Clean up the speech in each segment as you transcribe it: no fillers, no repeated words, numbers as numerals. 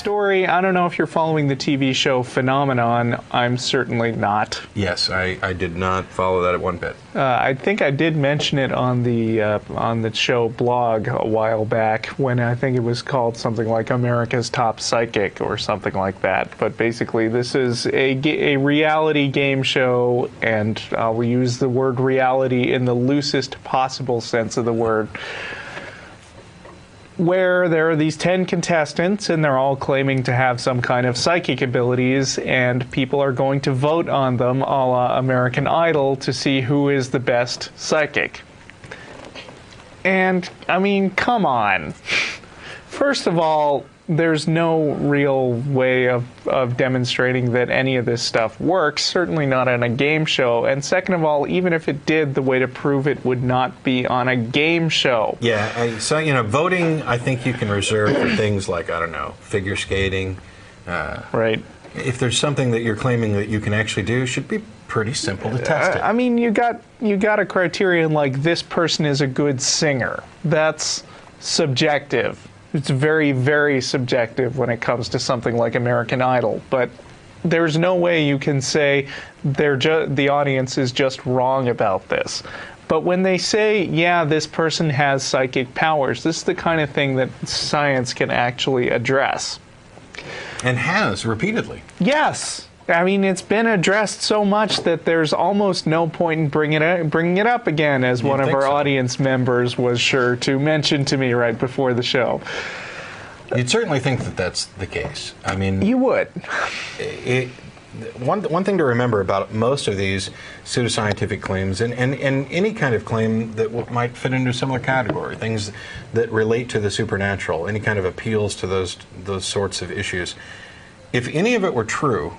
story. I don't know if you're following the TV show Phenomenon. I'm certainly not. Yes, I did not follow that at one bit. I think I did mention it on the show blog a while back when I think it was called something like America's Top Psychic or something like that. But basically, this is a reality game show, and I'll use the word reality in the loosest possible sense of the word, where there are these 10 contestants, and they're all claiming to have some kind of psychic abilities, and people are going to vote on them, a la American Idol, to see who is the best psychic. And, I mean, come on. First of all, there's no real way of demonstrating that any of this stuff works, certainly not on a game show. And second of all, even if it did, the way to prove it would not be on a game show. Yeah, so, you know, voting, I think you can reserve for things like, I don't know, figure skating. Right. If there's something that you're claiming that you can actually do, it should be pretty simple to test it. I mean, you got a criterion like this person is a good singer. That's subjective. It's very, very subjective when it comes to something like American Idol, but there's no way you can say the audience is just wrong about this. But when they say, yeah, this person has psychic powers, this is the kind of thing that science can actually address. And has, repeatedly. Yes. I mean, it's been addressed so much that there's almost no point in bringing it up again, as one of our audience members was sure to mention to me right before the show. You'd certainly think that that's the case. I mean, you would. One thing to remember about most of these pseudoscientific claims, and any kind of claim that might fit into a similar category, things that relate to the supernatural, any kind of appeals to those sorts of issues, if any of it were true,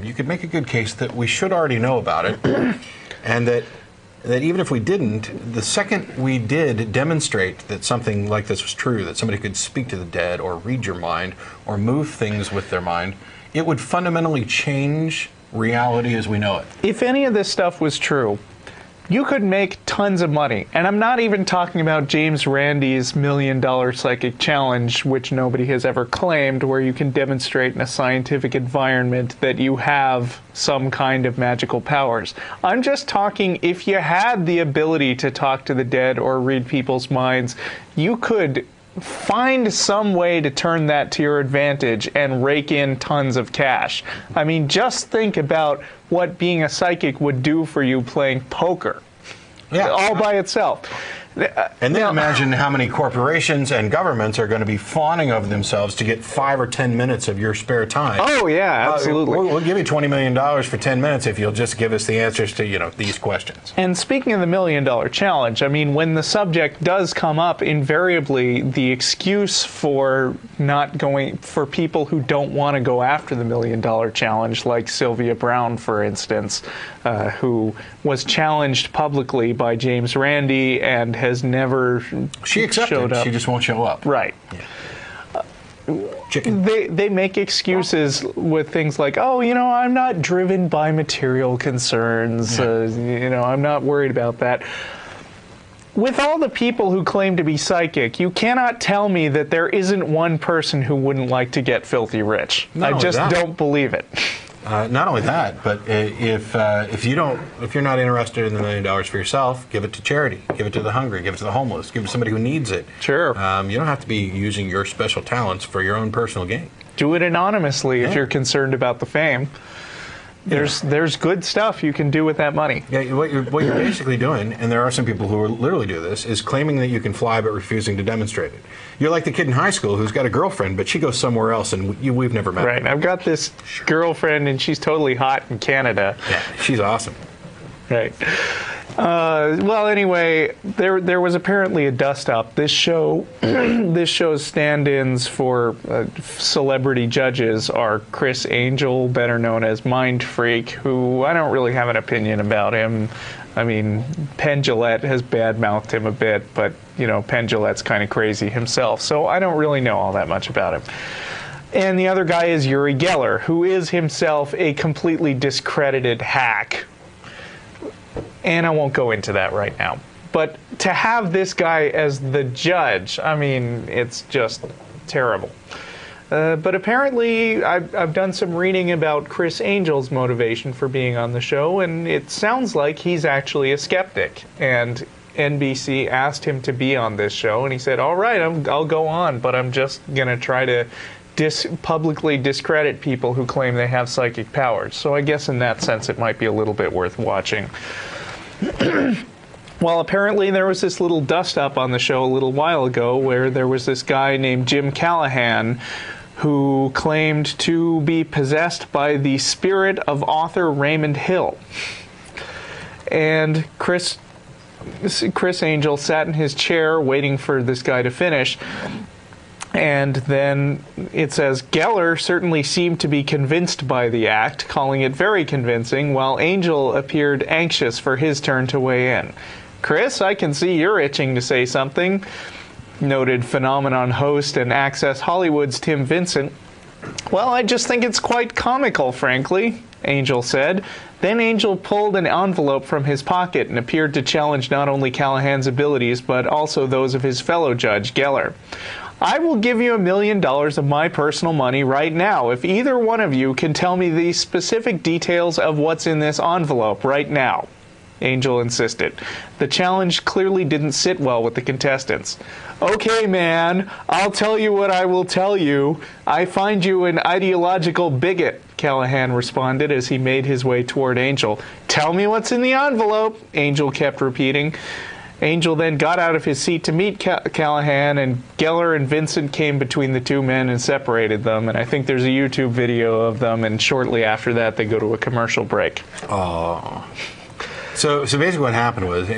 you could make a good case that we should already know about it, and that even if we didn't, the second we did demonstrate that something like this was true, that somebody could speak to the dead or read your mind or move things with their mind, it would fundamentally change reality as we know it. If any of this stuff was true, you could make tons of money. And I'm not even talking about James Randi's $1 million psychic challenge, which nobody has ever claimed, where you can demonstrate in a scientific environment that you have some kind of magical powers. I'm just talking if you had the ability to talk to the dead or read people's minds, you could find some way to turn that to your advantage and rake in tons of cash. I mean, just think about what being a psychic would do for you playing poker. Yeah. All by itself. And then imagine how many corporations and governments are going to be fawning over themselves to get 5 or 10 minutes of your spare time. Oh, yeah, absolutely. We'll give you $20 million for 10 minutes if you'll just give us the answers to, you know, these questions. And speaking of the $1 million challenge, I mean, when the subject does come up, invariably the excuse for not going, for people who don't want to go after the $1 million challenge, like Sylvia Brown, for instance, who was challenged publicly by James Randi and has never She accepted. showed up. She just won't show up. Right. Yeah. Chicken. They make excuses with things like, oh, you know, I'm not driven by material concerns. Yeah. You know, I'm not worried about that. With all the people who claim to be psychic, you cannot tell me that there isn't one person who wouldn't like to get filthy rich. I just don't believe it. Not only that, but if you're not interested in the $1 million for yourself, give it to charity, give it to the hungry, give it to the homeless, give it to somebody who needs it. Sure. You don't have to be using your special talents for your own personal gain. Do it anonymously if you're concerned about the fame. There's good stuff you can do with that money. Yeah, what you're basically doing, and there are some people who literally do this, is claiming that you can fly but refusing to demonstrate it. You're like the kid in high school who's got a girlfriend, but she goes somewhere else, and we've never met. Right. I've got this girlfriend, and she's totally hot in Canada. Yeah, she's awesome. Right. Well, anyway, there was apparently a dust-up. This show's stand-ins for celebrity judges are Criss Angel, better known as Mind Freak, who I don't really have an opinion about him. I mean, Penn Jillette has bad-mouthed him a bit, but, you know, Penn Jillette's kind of crazy himself, so I don't really know all that much about him. And the other guy is Uri Geller, who is himself a completely discredited hack. And I won't go into that right now. But to have this guy as the judge, I mean, it's just terrible. But apparently, I've done some reading about Criss Angel's motivation for being on the show, and it sounds like he's actually a skeptic. And NBC asked him to be on this show, and he said, all right, I'll go on, but I'm just going to try to publicly discredit people who claim they have psychic powers. So I guess in that sense, it might be a little bit worth watching. Well, apparently there was this little dust-up on the show a little while ago where there was this guy named Jim Callahan who claimed to be possessed by the spirit of author Raymond Hill. And Criss Angel sat in his chair waiting for this guy to finish. And then it says, Geller certainly seemed to be convinced by the act, calling it very convincing, while Angel appeared anxious for his turn to weigh in. Criss, I can see you're itching to say something, noted Phenomenon host and Access Hollywood's Tim Vincent. Well, I just think it's quite comical, frankly, Angel said. Then Angel pulled an envelope from his pocket and appeared to challenge not only Callahan's abilities, but also those of his fellow judge, Geller. I will give you $1 million of my personal money right now if either one of you can tell me the specific details of what's in this envelope right now, Angel insisted. The challenge clearly didn't sit well with the contestants. Okay, man, I'll tell you what I will tell you. I find you an ideological bigot, Callahan responded as he made his way toward Angel. Tell me what's in the envelope, Angel kept repeating. Angel then got out of his seat to meet Callahan, and Geller and Vincent came between the two men and separated them. And I think there's a YouTube video of them, and shortly after that they go to a commercial break. Oh. So basically what happened was,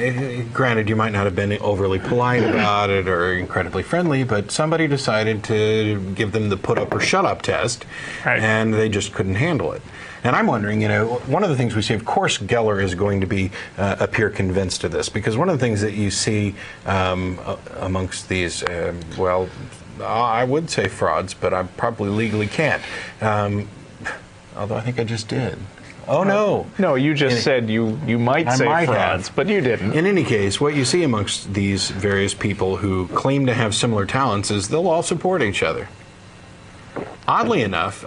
granted you might not have been overly polite about it or incredibly friendly, but somebody decided to give them the put up or shut up test, right, and they just couldn't handle it. And I'm wondering, one of the things we see, of course, Geller is going to appear convinced of this, because one of the things that you see amongst these, I would say frauds, but I probably legally can't. Although I think I just did. Oh, no. No, you just said you might say frauds, but you didn't. In any case, what you see amongst these various people who claim to have similar talents is they'll all support each other. Oddly enough,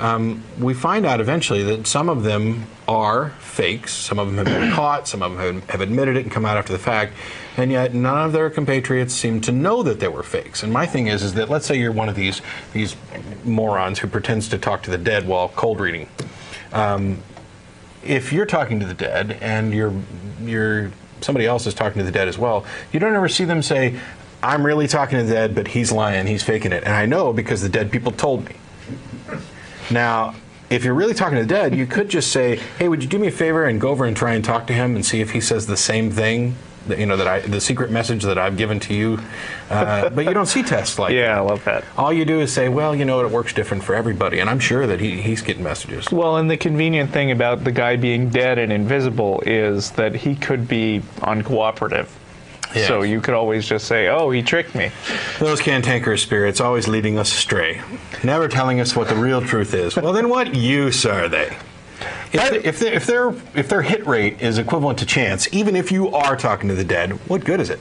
we find out eventually that some of them are fakes, some of them have been caught, some of them have admitted it and come out after the fact, and yet none of their compatriots seem to know that they were fakes. And my thing is that let's say you're one of these morons who pretends to talk to the dead while cold reading. If you're talking to the dead and somebody else is talking to the dead as well, you don't ever see them say, I'm really talking to the dead, but he's lying, he's faking it. And I know because the dead people told me. Now, if you're really talking to the dead, you could just say, hey, would you do me a favor and go over and try and talk to him and see if he says the same thing, the secret message that I've given to you. But you don't see tests like that. Yeah, I love that. All you do is say, well, it works different for everybody. And I'm sure that he's getting messages. Well, and the convenient thing about the guy being dead and invisible is that he could be uncooperative. Yes. So you could always just say, oh, he tricked me. Those cantankerous spirits always leading us astray, never telling us what the real truth is. Well, then what use are they? If their hit rate is equivalent to chance, even if you are talking to the dead, what good is it?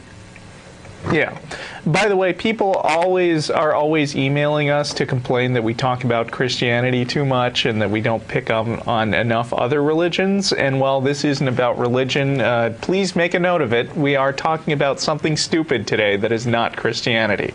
Yeah. By the way, people are always emailing us to complain that we talk about Christianity too much and that we don't pick up on enough other religions. And while this isn't about religion, please make a note of it. We are talking about something stupid today that is not Christianity.